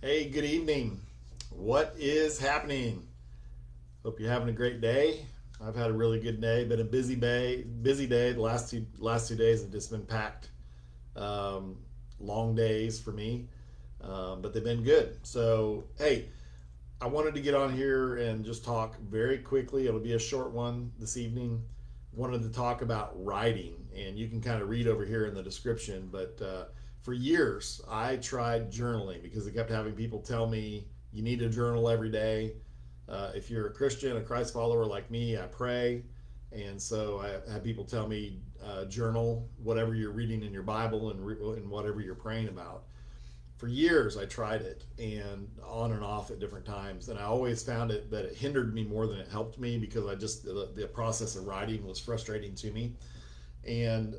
Hey, good evening. What is happening? Hope you're having a great day. I've had a really good day. Been a busy day. Busy day. The last two days have just been packed. Um, Long days for me, but they've been good. So hey, I wanted to get on here and just talk very quickly. It'll be a short one this evening. Wanted to talk about writing, and you can kind of read over here in the description. But for years, I tried journaling because I kept having people tell me you need to journal every day. If you're a Christian, a Christ follower like me, I pray. And so I had people tell me journal whatever you're reading in your Bible and whatever you're praying about. For years I tried it and on and off at different times, and I always found it that it hindered me more than it helped me because the process of writing was frustrating to me, and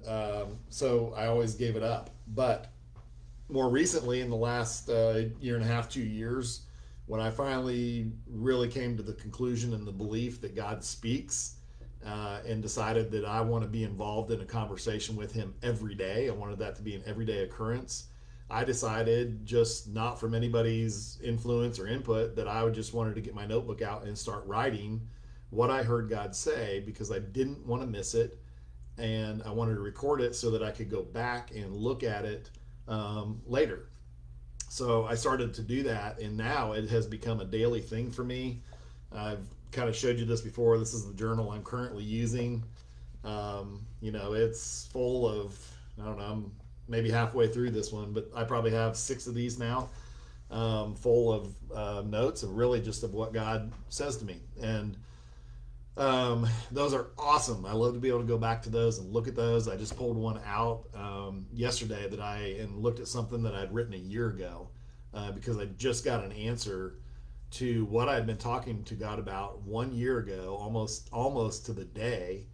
so I always gave it up. But more recently, in the last year and a half, 2 years, when I finally really came to the conclusion and the belief that God speaks, and decided that I want to be involved in a conversation with Him every day. I wanted that to be an everyday occurrence. I decided, just not from anybody's influence or input, that I would just wanted to get my notebook out and start writing what I heard God say because I didn't want to miss it, and I wanted to record it so that I could go back and look at it later. So I started to do that, and now it has become a daily thing for me. I've kind of showed you this before. This is the journal I'm currently using. It's full of, I don't know, I'm maybe halfway through this one, but I probably have 6 of these now, full of notes of really just of what God says to me. And those are awesome. I love to be able to go back to those and look at those. I just pulled one out yesterday and looked at something that I'd written a year ago because I just got an answer to what I'd been talking to God about 1 year ago, almost to the day.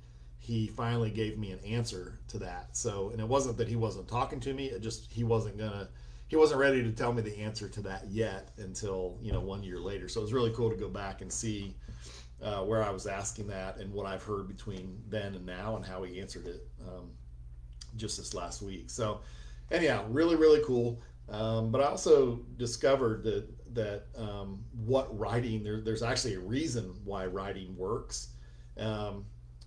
He finally gave me an answer to that. So, and it wasn't that he wasn't talking to me. It just he wasn't ready to tell me the answer to that yet until 1 year later. So it was really cool to go back and see where I was asking that and what I've heard between then and now and how he answered it just this last week. So anyhow, really really cool. But I also discovered that what writing there's actually a reason why writing works.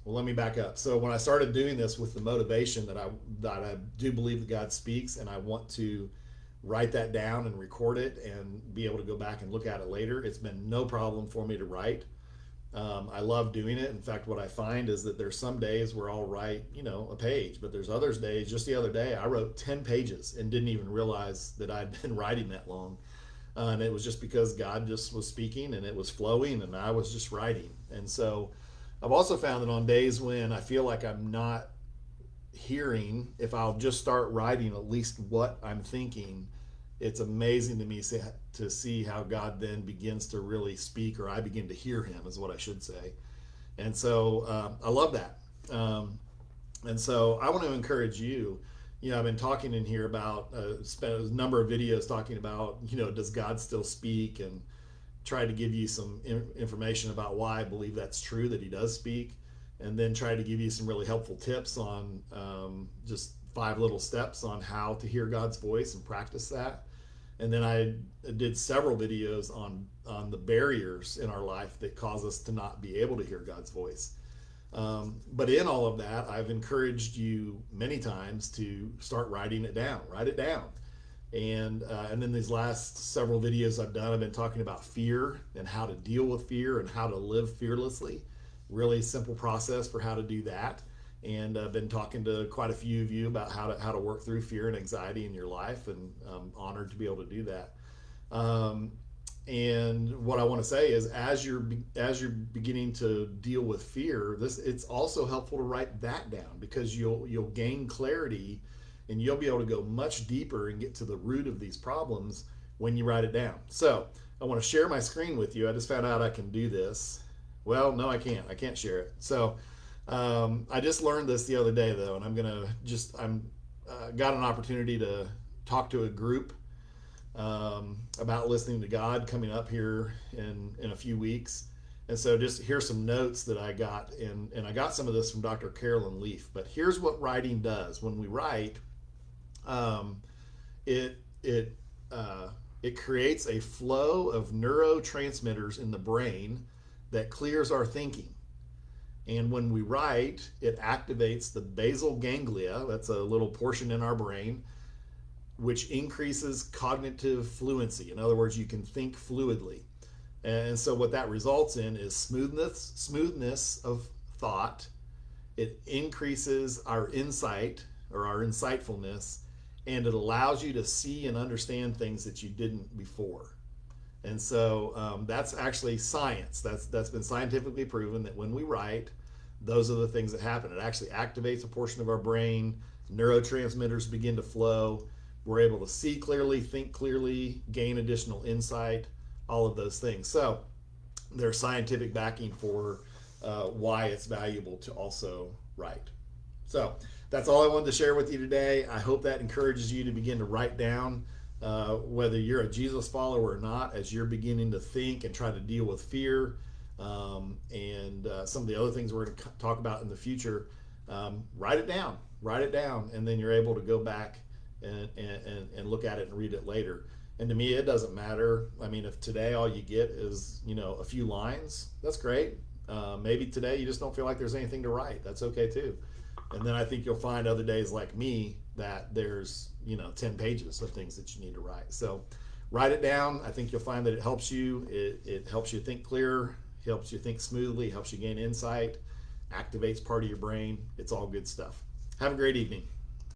Well, let me back up. So when I started doing this with the motivation that I do believe that God speaks, and I want to write that down and record it and be able to go back and look at it later, it's been no problem for me to write. I love doing it. In fact, what I find is that there's some days where I'll write, a page, but there's others days. Just the other day, I wrote 10 pages and didn't even realize that I'd been writing that long. And it was just because God just was speaking and it was flowing and I was just writing. And so I've also found that on days when I feel like I'm not hearing, if I'll just start writing at least what I'm thinking, it's amazing to me to see how God then begins to really speak, or I begin to hear Him, is what I should say. And so I love that. And so I want to encourage you. I've been talking in here about, spent a number of videos talking about, does God still speak, and try to give you some information about why I believe that's true, that He does speak, and then try to give you some really helpful tips on just 5 little steps on how to hear God's voice and practice that. And then I did several videos on the barriers in our life that cause us to not be able to hear God's voice. But in all of that, I've encouraged you many times to start writing it down. Write it down. And then these last several videos I've been talking about fear and how to deal with fear and how to live fearlessly. Really simple process for how to do that. And I've been talking to quite a few of you about how to work through fear and anxiety in your life, and I'm honored to be able to do that. And what I want to say is, as you're beginning to deal with fear, it's also helpful to write that down, because you'll gain clarity and you'll be able to go much deeper and get to the root of these problems when you write it down. So I want to share my screen with you. I just found out I can do this. Well, no, I can't. I can't share it. So I just learned this the other day, though, and I'm got an opportunity to talk to a group about listening to God coming up here in a few weeks. And so just here's some notes that I got, and I got some of this from Dr. Carolyn Leaf. But here's what writing does. When we write, it it creates a flow of neurotransmitters in the brain that clears our thinking. And when we write, it activates the basal ganglia, that's a little portion in our brain, which increases cognitive fluency. In other words, you can think fluidly. And so what that results in is smoothness of thought. It increases our insight or our insightfulness, and it allows you to see and understand things that you didn't before. And so that's actually science. That's been scientifically proven that when we write, those are the things that happen. It actually activates a portion of our brain. Neurotransmitters begin to flow. We're able to see clearly, think clearly, gain additional insight, all of those things. So there's scientific backing for why it's valuable to also write. So that's all I wanted to share with you today. I hope that encourages you to begin to write down whether you're a Jesus follower or not, as you're beginning to think and try to deal with fear and some of the other things we're going to talk about in the future. Write it down, and then you're able to go back and look at it and read it later. And to me, it doesn't matter. I mean, if today all you get is, a few lines, that's great. Maybe today you just don't feel like there's anything to write. That's okay too. And then I think you'll find other days like me that there's, 10 pages of things that you need to write. So write it down. I think you'll find that it helps you. It helps you think clearer, helps you think smoothly, helps you gain insight, activates part of your brain. It's all good stuff. Have a great evening.